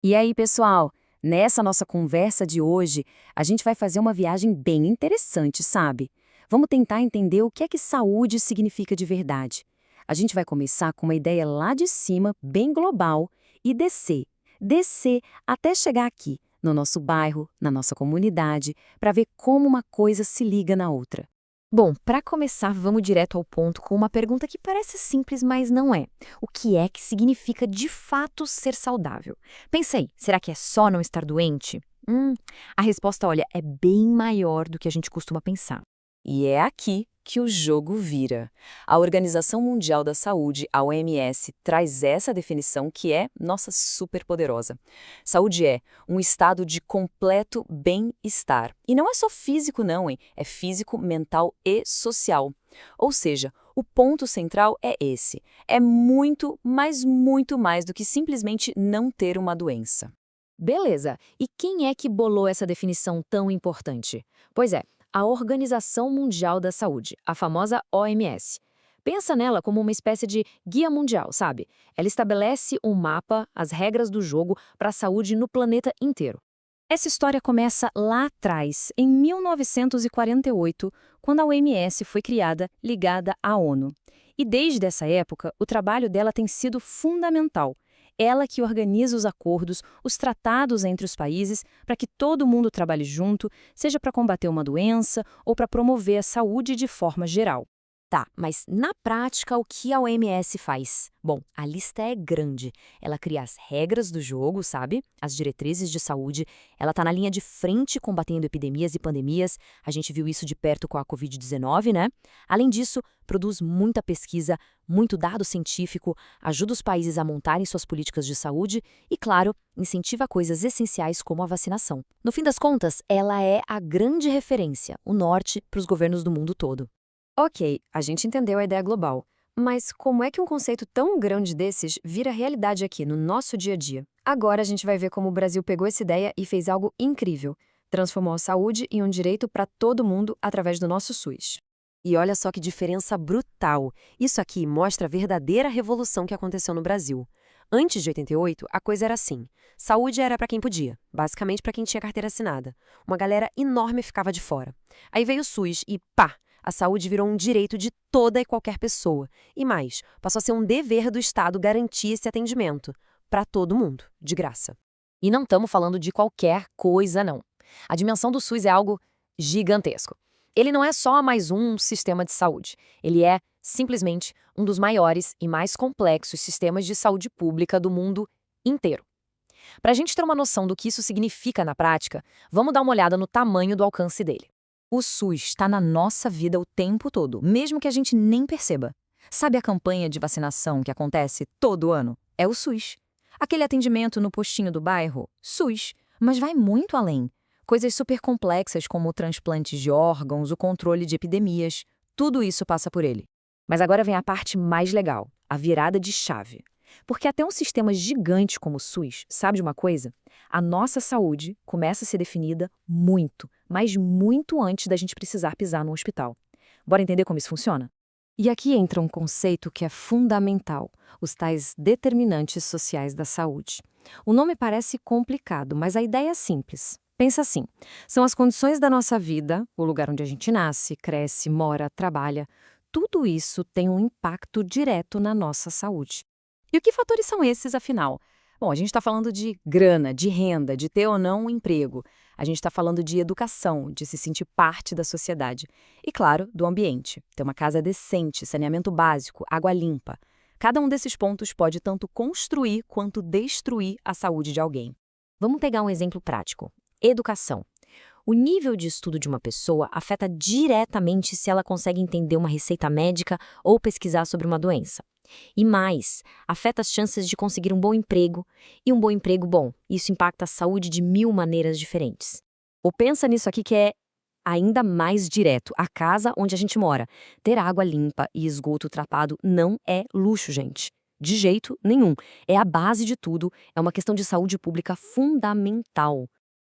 E aí, pessoal? Nessa nossa conversa de hoje, a gente vai fazer uma viagem bem interessante, sabe? Vamos tentar entender o que é que saúde significa de verdade. A gente vai começar com uma ideia lá de cima, bem global, e descer até chegar aqui, no nosso bairro, na nossa comunidade, para ver como uma coisa se liga na outra. Bom, para começar, vamos direto ao ponto com uma pergunta que parece simples, mas não é. O que é que significa de fato ser saudável? Pensa aí, será que é só não estar doente? A resposta, olha, é bem maior do que a gente costuma pensar. E é aqui que o jogo vira. A Organização Mundial da Saúde, a OMS, traz essa definição que é, nossa, super poderosa. Saúde é um estado de completo bem-estar. E não é só físico não, hein? É físico, mental e social. Ou seja, o ponto central é esse. É muito, mas muito mais do que simplesmente não ter uma doença. Beleza, e quem é que bolou essa definição tão importante? Pois é, a Organização Mundial da Saúde, a famosa OMS. Pensa nela como uma espécie de guia mundial, sabe? Ela estabelece um mapa, as regras do jogo para a saúde no planeta inteiro. Essa história começa lá atrás, em 1948, quando a OMS foi criada, ligada à ONU. E desde essa época, o trabalho dela tem sido fundamental. Ela que organiza os acordos, os tratados entre os países, para que todo mundo trabalhe junto, seja para combater uma doença ou para promover a saúde de forma geral. Tá, mas na prática, o que a OMS faz? Bom, a lista é grande. Ela cria as regras do jogo, sabe? As diretrizes de saúde. Ela está na linha de frente combatendo epidemias e pandemias. A gente viu isso de perto com a Covid-19, né? Além disso, produz muita pesquisa, muito dado científico, ajuda os países a montarem suas políticas de saúde e, claro, incentiva coisas essenciais como a vacinação. No fim das contas, ela é a grande referência, o norte, para os governos do mundo todo. Ok, a gente entendeu a ideia global. Mas como é que um conceito tão grande desses vira realidade aqui no nosso dia a dia? Agora a gente vai ver como o Brasil pegou essa ideia e fez algo incrível. Transformou a saúde em um direito para todo mundo através do nosso SUS. E olha só que diferença brutal. Isso aqui mostra a verdadeira revolução que aconteceu no Brasil. Antes de 88, a coisa era assim. Saúde era para quem podia, basicamente para quem tinha carteira assinada. Uma galera enorme ficava de fora. Aí veio o SUS e pá! A saúde virou um direito de toda e qualquer pessoa. E mais, passou a ser um dever do Estado garantir esse atendimento. Para todo mundo, de graça. E não estamos falando de qualquer coisa, não. A dimensão do SUS é algo gigantesco. Ele não é só mais um sistema de saúde. Ele é, simplesmente, um dos maiores e mais complexos sistemas de saúde pública do mundo inteiro. Para a gente ter uma noção do que isso significa na prática, vamos dar uma olhada no tamanho do alcance dele. O SUS está na nossa vida o tempo todo, mesmo que a gente nem perceba. Sabe a campanha de vacinação que acontece todo ano? É o SUS. Aquele atendimento no postinho do bairro? SUS. Mas vai muito além. Coisas super complexas como o transplante de órgãos, o controle de epidemias, tudo isso passa por ele. Mas agora vem a parte mais legal, a virada de chave. Porque até um sistema gigante como o SUS, sabe de uma coisa? A nossa saúde começa a ser definida muito, mas muito antes da gente precisar pisar no hospital. Bora entender como isso funciona? E aqui entra um conceito que é fundamental, os tais determinantes sociais da saúde. O nome parece complicado, mas a ideia é simples. Pensa assim, são as condições da nossa vida, o lugar onde a gente nasce, cresce, mora, trabalha. Tudo isso tem um impacto direto na nossa saúde. E o que fatores são esses, afinal? Bom, a gente está falando de grana, de renda, de ter ou não um emprego. A gente está falando de educação, de se sentir parte da sociedade. E, claro, do ambiente. Ter uma casa decente, saneamento básico, água limpa. Cada um desses pontos pode tanto construir quanto destruir a saúde de alguém. Vamos pegar um exemplo prático. Educação. O nível de estudo de uma pessoa afeta diretamente se ela consegue entender uma receita médica ou pesquisar sobre uma doença. E mais, afeta as chances de conseguir um bom emprego. E um bom emprego, bom, isso impacta a saúde de 1000 maneiras diferentes. Ou pensa nisso aqui que é ainda mais direto, a casa onde a gente mora. Ter água limpa e esgoto tratado não é luxo, gente. De jeito nenhum. É a base de tudo, é uma questão de saúde pública fundamental.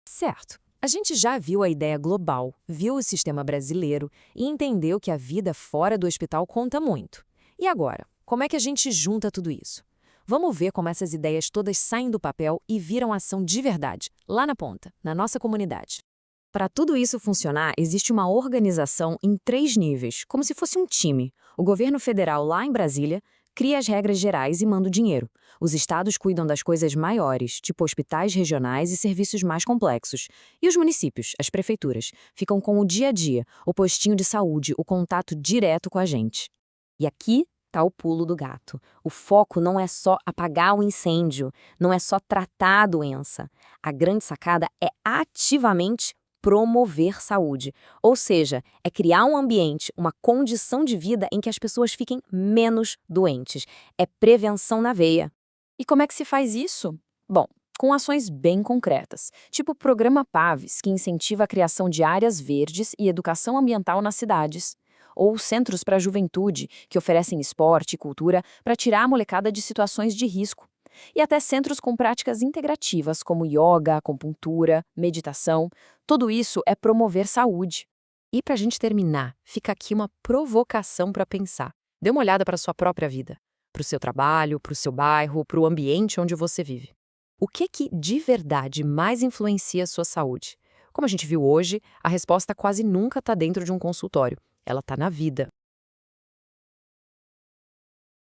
Certo. A gente já viu a ideia global, viu o sistema brasileiro e entendeu que a vida fora do hospital conta muito. E agora, como é que a gente junta tudo isso? Vamos ver como essas ideias todas saem do papel e viram ação de verdade, lá na ponta, na nossa comunidade. Para tudo isso funcionar, existe uma organização em 3 níveis, como se fosse um time. O governo federal, lá em Brasília, cria as regras gerais e manda o dinheiro. Os estados cuidam das coisas maiores, tipo hospitais regionais e serviços mais complexos. E os municípios, as prefeituras, ficam com o dia a dia, o postinho de saúde, o contato direto com a gente. E aqui está o pulo do gato. O foco não é só apagar o incêndio, não é só tratar a doença. A grande sacada é ativamente promover saúde. Ou seja, é criar um ambiente, uma condição de vida em que as pessoas fiquem menos doentes. É prevenção na veia. E como é que se faz isso? Bom, com ações bem concretas, tipo o Programa PAVES, que incentiva a criação de áreas verdes e educação ambiental nas cidades. Ou centros para a juventude, que oferecem esporte e cultura para tirar a molecada de situações de risco. E até centros com práticas integrativas, como yoga, acupuntura, meditação. Tudo isso é promover saúde. E para a gente terminar, fica aqui uma provocação para pensar. Dê uma olhada para a sua própria vida, para o seu trabalho, para o seu bairro, para o ambiente onde você vive. O que de verdade mais influencia a sua saúde? Como a gente viu hoje, a resposta quase nunca está dentro de um consultório. Ela está na vida.